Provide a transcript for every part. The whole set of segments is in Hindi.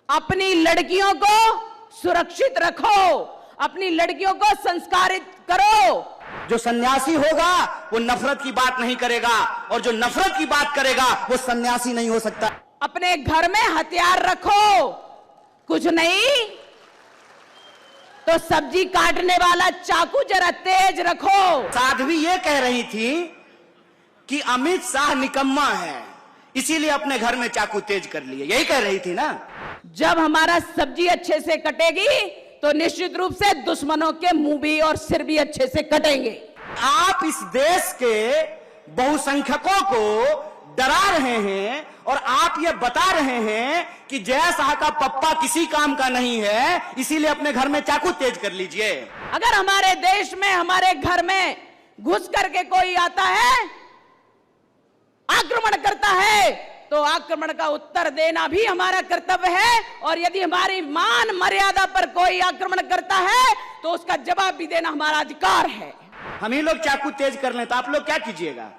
अपनी लड़कियों को सुरक्षित रखो, अपनी लड़कियों को संस्कारित करो। जो सन्यासी होगा वो नफरत की बात नहीं करेगा, और जो नफरत की बात करेगा वो सन्यासी नहीं हो सकता। अपने घर में हथियार रखो, कुछ नहीं तो सब्जी काटने वाला चाकू जरा तेज रखो। साध्वी ये कह रही थी कि अमित शाह निकम्मा है, इसीलिए अपने घर में चाकू तेज कर लिए, यही कह रही थी ना। जब हमारा सब्जी अच्छे से कटेगी तो निश्चित रूप से दुश्मनों के मुंह भी और सिर भी अच्छे से कटेंगे। आप इस देश के बहुसंख्यकों को डरा रहे हैं और आप ये बता रहे हैं कि जय शाह का पप्पा किसी काम का नहीं है, इसीलिए अपने घर में चाकू तेज कर लीजिए। अगर हमारे देश में हमारे घर में घुस करके कोई आता है, आक्रमण करता है, तो आक्रमण का उत्तर देना भी हमारा कर्तव्य है। और यदि हमारी मान मर्यादा पर कोई आक्रमण करता है तो उसका जवाब भी देना हमारा अधिकार है। हम ही लोग चाकू तेज कर लें तो आप लोग क्या कीजिएगा?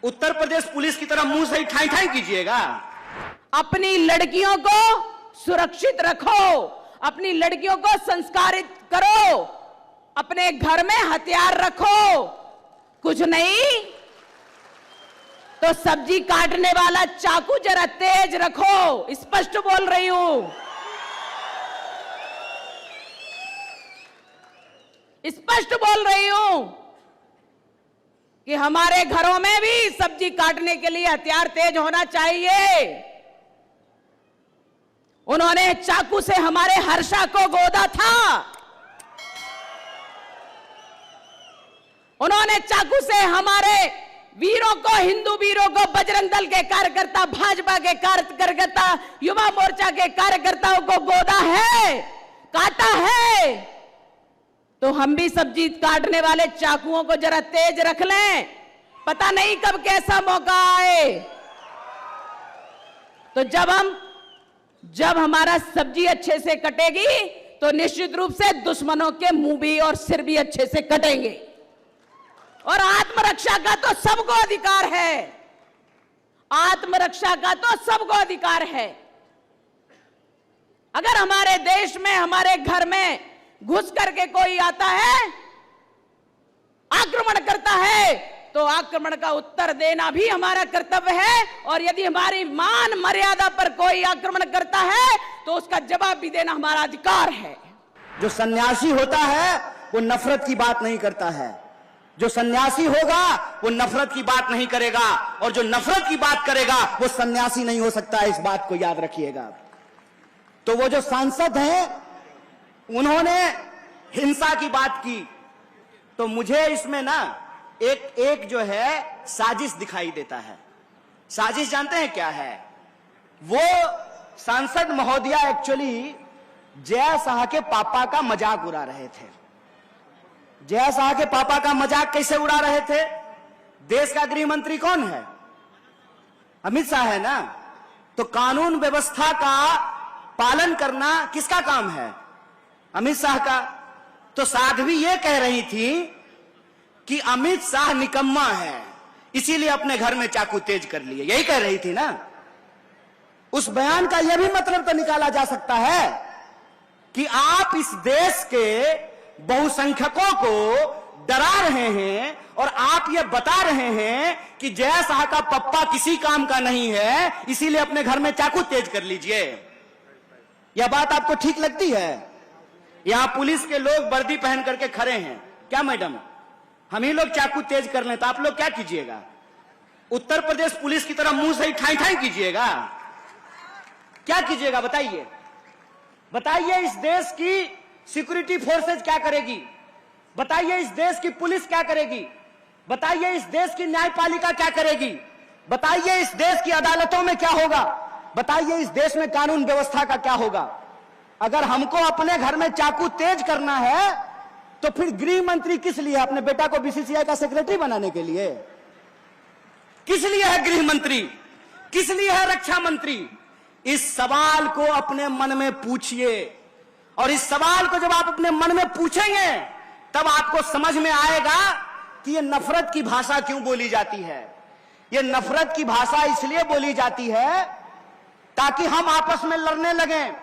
उत्तर प्रदेश पुलिस की तरह मुंह से ठाई ठाई कीजिएगा। अपनी लड़कियों को सुरक्षित रखो, अपनी लड़कियों को संस्कारित करो, अपने घर में हथियार रखो, कुछ नहीं तो सब्जी काटने वाला चाकू जरा तेज रखो। स्पष्ट बोल रही हूं, स्पष्ट बोल रही हूं कि हमारे घरों में भी सब्जी काटने के लिए हथियार तेज होना चाहिए। उन्होंने चाकू से हमारे हर्षा को गोदा था, उन्होंने चाकू से हमारे वीरों को, हिंदू वीरों को, बजरंग दल के कार्यकर्ता, भाजपा के कार्यकर्ता, युवा मोर्चा के कार्यकर्ताओं को गोदा है, काटा है। तो हम भी सब्जी काटने वाले चाकुओं को जरा तेज रख लें, पता नहीं कब कैसा मौका आए। तो जब हमारा सब्जी अच्छे से कटेगी तो निश्चित रूप से दुश्मनों के मुंह भी और सिर भी अच्छे से कटेंगे। और आत्मरक्षा का तो सबको अधिकार है, आत्मरक्षा का तो सबको अधिकार है। अगर हमारे देश में, हमारे घर में घुस करके कोई आता है, आक्रमण करता है, तो आक्रमण का उत्तर देना भी हमारा कर्तव्य है। और यदि हमारी मान मर्यादा पर कोई आक्रमण करता है तो उसका जवाब भी देना हमारा अधिकार है। जो सन्यासी होता है वो नफरत की बात नहीं करता है, जो सन्यासी होगा वो नफरत की बात नहीं करेगा, और जो नफरत की बात करेगा वो सन्यासी नहीं हो सकता। इस बात को याद रखिएगा। तो वो जो सांसद हैं उन्होंने हिंसा की बात की, तो मुझे इसमें ना एक जो है साजिश दिखाई देता है। साजिश जानते हैं क्या है? वो सांसद महोदया एक्चुअली जय शाह के पापा का मजाक उड़ा रहे थे। जय शाह के पापा का मजाक कैसे उड़ा रहे थे? देश का गृह मंत्री कौन है? अमित शाह है ना। तो कानून व्यवस्था का पालन करना किसका काम है? अमित शाह का। तो साध्वी ये कह रही थी कि अमित शाह निकम्मा है, इसीलिए अपने घर में चाकू तेज कर लिए, यही कह रही थी ना। उस बयान का यह भी मतलब तो निकाला जा सकता है कि आप इस देश के बहुसंख्यकों को डरा रहे हैं और आप ये बता रहे हैं कि जय शाह का पप्पा किसी काम का नहीं है, इसीलिए अपने घर में चाकू तेज कर लीजिए। यह बात आपको ठीक लगती है? यहां पुलिस के लोग वर्दी पहन करके खड़े हैं, क्या मैडम हम ही लोग चाकू तेज कर लें तो आप लोग क्या कीजिएगा? उत्तर प्रदेश पुलिस की तरह मुंह से ठाई ठाई कीजिएगा? क्या कीजिएगा बताइए? बताइए इस देश की सिक्योरिटी फोर्सेज क्या करेगी? बताइए इस देश की पुलिस क्या करेगी? बताइए इस देश की न्यायपालिका क्या करेगी? बताइए इस देश की अदालतों में क्या होगा? बताइए इस देश में कानून व्यवस्था का क्या होगा? अगर हमको अपने घर में चाकू तेज करना है तो फिर गृह मंत्री किस लिए? अपने बेटा को बीसीसीआई का सेक्रेटरी बनाने के लिए? किस लिए है गृह मंत्री? किस लिए है रक्षा मंत्री? इस सवाल को अपने मन में पूछिए, और इस सवाल को जब आप अपने मन में पूछेंगे तब आपको समझ में आएगा कि ये नफरत की भाषा क्यों बोली जाती है। ये नफरत की भाषा इसलिए बोली जाती है ताकि हम आपस में लड़ने लगें,